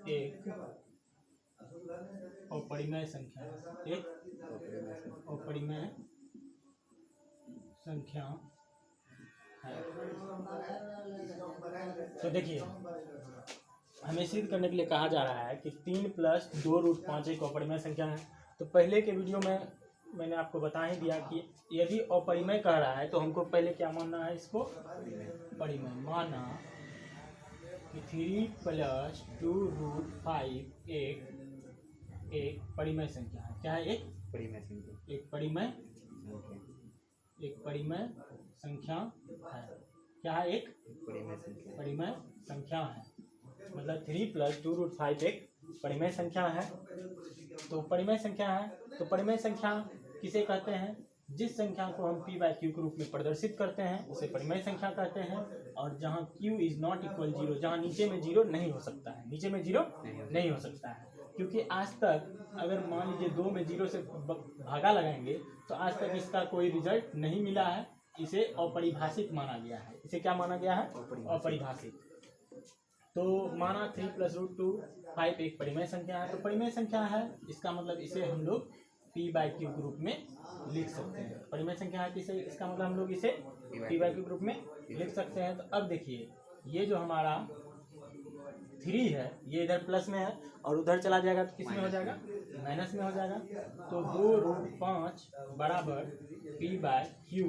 एक अपरिमेय संख्या है, एक अपरिमेय संख्या है। तो देखिए हमें सिद्ध करने के लिए कहा जा रहा है कि 3 + 2√5 एक अपरिमेय संख्या है। तो पहले के वीडियो में मैंने आपको बता ही दिया कि यदि अपरिमेय कह रहा है तो हमको पहले क्या मानना है, इसको परिमेय माना कि 3 + 2√5 एक परिमेय संख्या है। क्या है? एक परिमेय संख्या, एक परिमेय संख्या है। क्या है? एक परिमेय संख्या है। मतलब 3 + 2√5 एक परिमेय संख्या है। तो परिमेय संख्या है, तो परिमेय संख्या किसे कहते हैं? जिस संख्या को हम p/q के रूप में प्रदर्शित करते हैं उसे परिमेय संख्या कहते हैं। और जहाँ q ≠ = 0, जहाँ नीचे में 0 नहीं हो सकता है, नीचे में 0 नहीं हो सकता है, क्योंकि आज तक अगर मान लीजिए 2 में 0 से भागा लगाएंगे तो आज तक इसका कोई रिजल्ट नहीं मिला है। इसे अपरिभाषित माना गया है। इसे क्या माना गया है? अपरिभाषित। तो माना 3 + √5 एक परिमेय संख्या है। तो परिमेय संख्या है, इसका मतलब इसे हम लोग p/q के रूप में लिख सकते हैं। परिमेय संख्या है, किसे इसका मतलब हम लोग इसे p/q के रूप में लिख सकते हैं। तो अब देखिए ये जो हमारा 3 है ये इधर प्लस में है और उधर चला जाएगा तो किस में हो जाएगा? माइनस में हो जाएगा। तो 2√5 बराबर p/q, ये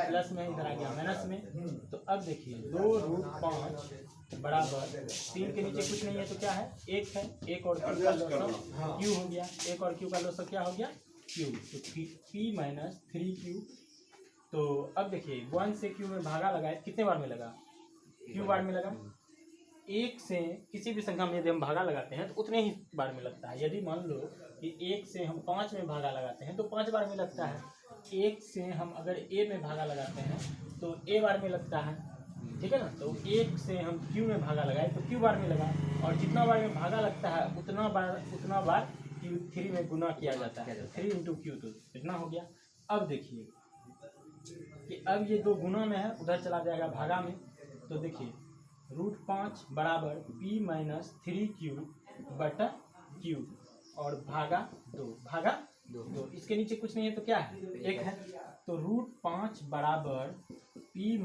प्लस में इधर आ गया माइनस में। तो अब देखिए 2√5 बराबर 3 के नीचे कुछ नहीं है तो क्या है? 1 है। 1 और q का लॉसक q हो गया। 1 और q का लॉसक क्या हो गया? q। तो p - 3q। तो अब देखिए 1 से q में भागा लगाए, कितने बार में लगा? q बार में लगा। 1 से किसी भी संख्या में यदि हम भागा लगाते हैं तो उतने ही बार में लगता है। यदि मान लो कि 1 से हम 5 में भागा लगाते हैं तो 5 बार में लगता है। 1 से हम अगर a में भागा लगाते हैं तो a बार में लगता है, ठीक है ना। तो 1 से हम q में भागा लगाए तो q बार में लगा, और जितना बार में भागा लगता है उतना बार q3 में गुना किया जाता है। 3 × q, तो इतना हो गया। अब देखिए कि अब ये 2 गुना में है, उधर चला जाएगा भागा में। तो देखिए √5 बराबर p - 3q/q और भागा 2 इसके नीचे कुछ नहीं है तो क्या है? 1 है। तो √5 बराबर p -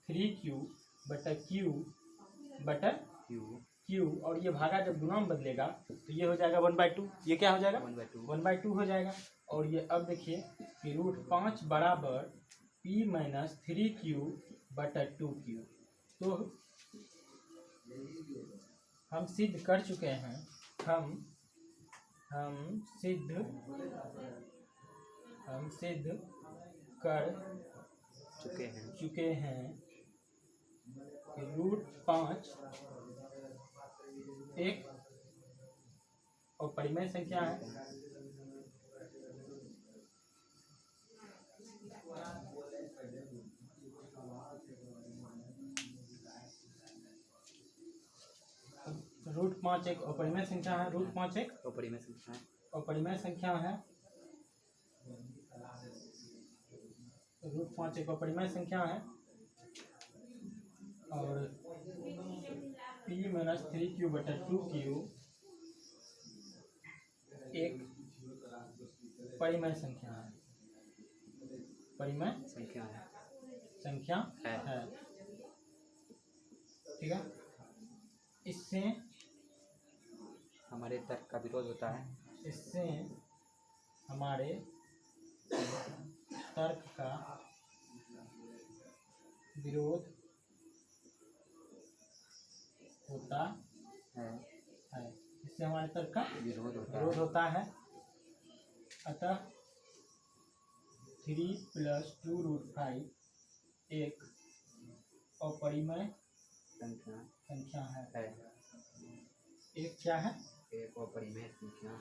3q/q और ये भागा जब गुना में बदलेगा तो ये हो जाएगा 1/2। ये क्या हो जाएगा? 1/2 हो जाएगा। और ये अब देखिए कि √5 बराबर p - 3q/2q। तो हम सिद्ध कर चुके हैं, हम सिद्ध कर चुके हैं कि √5 एक अपरिमेय संख्या है। √5 एक अपरिमेय संख्या है। √5 एक अपरिमेय संख्या है। √5 एक अपरिमेय संख्या है और p - 3q/2q एक परिमेय संख्या है। परिमेय संख्या है, ठीक है। इससे हमारे तर्क का विरोध होता है। इससे हमारे तर्क का विरोध होता है। इससे हमारे तर्क का विरोध होता है। अतः 3 + 2√5 एक अपरिमेय संख्या है। एक क्या है? एक अपरिमेय संख्या है।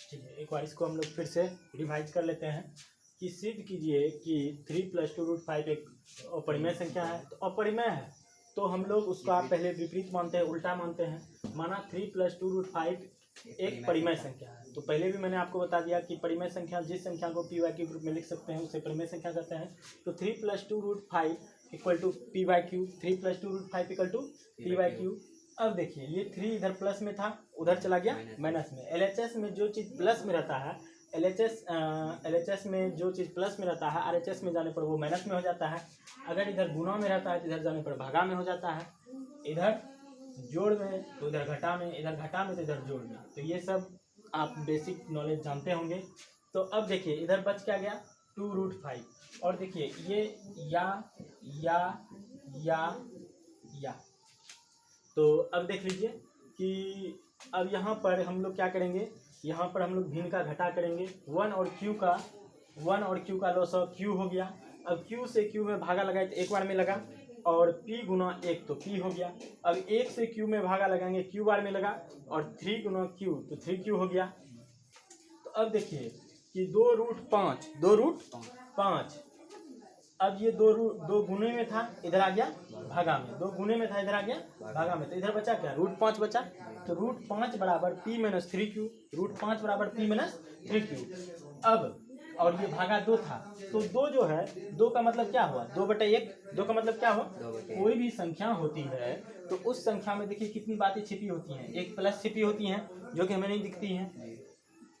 ठीक है, एक बार इसको हम लोग फिर से रिवाइज कर लेते हैं कि सिद्ध कीजिए कि 3 + 2√5 एक अपरिमेय संख्या है। तो अपरिमेय है तो हम लोग उसका पहले विपरीत मानते हैं, उल्टा मानते हैं। माना 3 + 2√5 एक परिमेय संख्या है। तो पहले भी मैंने आपको बता दिया कि परिमेय संख्या जिस संख्या को पी वाई क्यू रूप में लिख सकते हैं उसे परिमेय संख्या कहते हैं। तो 3 + 2√5 equal to p y q, 3 + 2√5 equal to p y q. अब देखिए ये 3 इधर प्लस में था, उधर चला गया माइनस में। एलएचएस में जो चीज़ प्लस में रहता है, एलएचएस में जो चीज़ प्लस में रहता है आरएचएस में जाने पर वो माइनस में हो जाता है। अगर इधर गुणा में रहता है तो इधर जाने पर भागा में हो जाता है, इधर जोड़ में तो इधर घटा में, इधर घटा में तो इधर जोड़ में। तो ये सब आप बेसिक नॉलेज जानते होंगे। तो अब देखिए इधर बच क्या गया 2√5 और देखिए ये या। तो अब देख लीजिए कि अब यहाँ पर हम लोग क्या करेंगे, यहाँ पर हम लोग भिन्न का घटा करेंगे। 1 और Q का लॉस Q हो गया। अब Q से Q में भागा लगाए तो एक बार में लगा और P गुना 1 तो P हो गया। अब 1 से Q में भागा लगाएंगे Q बार में लगा और 3 गुना Q तो 3Q हो गया। तो अब देखिए कि 2√5 अब ये दो गुने में था इधर आ गया भागा में, 2 गुने में था इधर आ गया भागा में। तो इधर बचा क्या √5 बचा। तो √5 बराबर P - 3Q, √5 बराबर P - 3Q। अब और ये भागा 2 था तो 2 जो है 2 का मतलब क्या हुआ 2/1। 2 का मतलब क्या हुआ, कोई भी संख्या होती है तो उस संख्या में देखिए कितनी बातें छिपी होती हैं। एक प्लस छिपी होती हैं जो कि हमें नहीं दिखती हैं,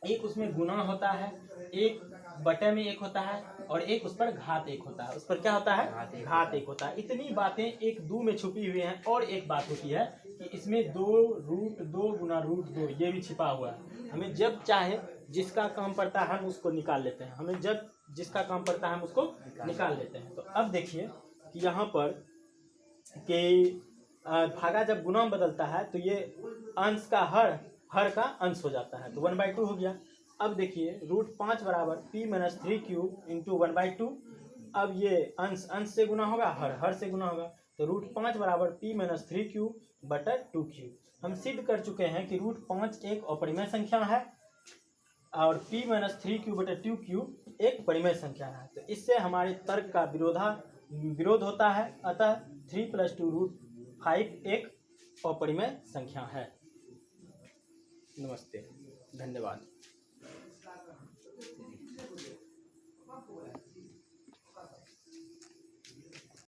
एक उसमें गुना होता है, एक बटे में 1 होता है और एक उस पर घात 1 होता है। उस पर क्या होता है घात 1 होता है। इतनी बातें एक 2 में छुपी हुई हैं। और एक बात होती है कि इसमें 2√2 गुना √2 ये भी छिपा हुआ है। हमें जब चाहे जिसका काम पड़ता है हम उसको निकाल लेते हैं, हमें जब जिसका काम पड़ता है हम उसको निकाल लेते हैं। तो अब देखिए कि यहाँ पर कि भागा जब गुना में बदलता है तो ये अंश का हर का अंश हो जाता है तो 1/2 हो गया। अब देखिए √5 बराबर P - 3Q इंटू 1/2। अब ये अंश से गुना होगा, हर से गुना होगा। तो √5 बराबर P - 3Q बटा 2Q। हम सिद्ध कर चुके हैं कि √5 एक अपरिमेय संख्या है और P - 3Q बटा 2Q एक परिमेय संख्या है। तो इससे हमारे तर्क का विरोध होता है। अतः 3 + 2√5 एक अपरिमेय संख्या है। नमस्ते, धन्यवाद।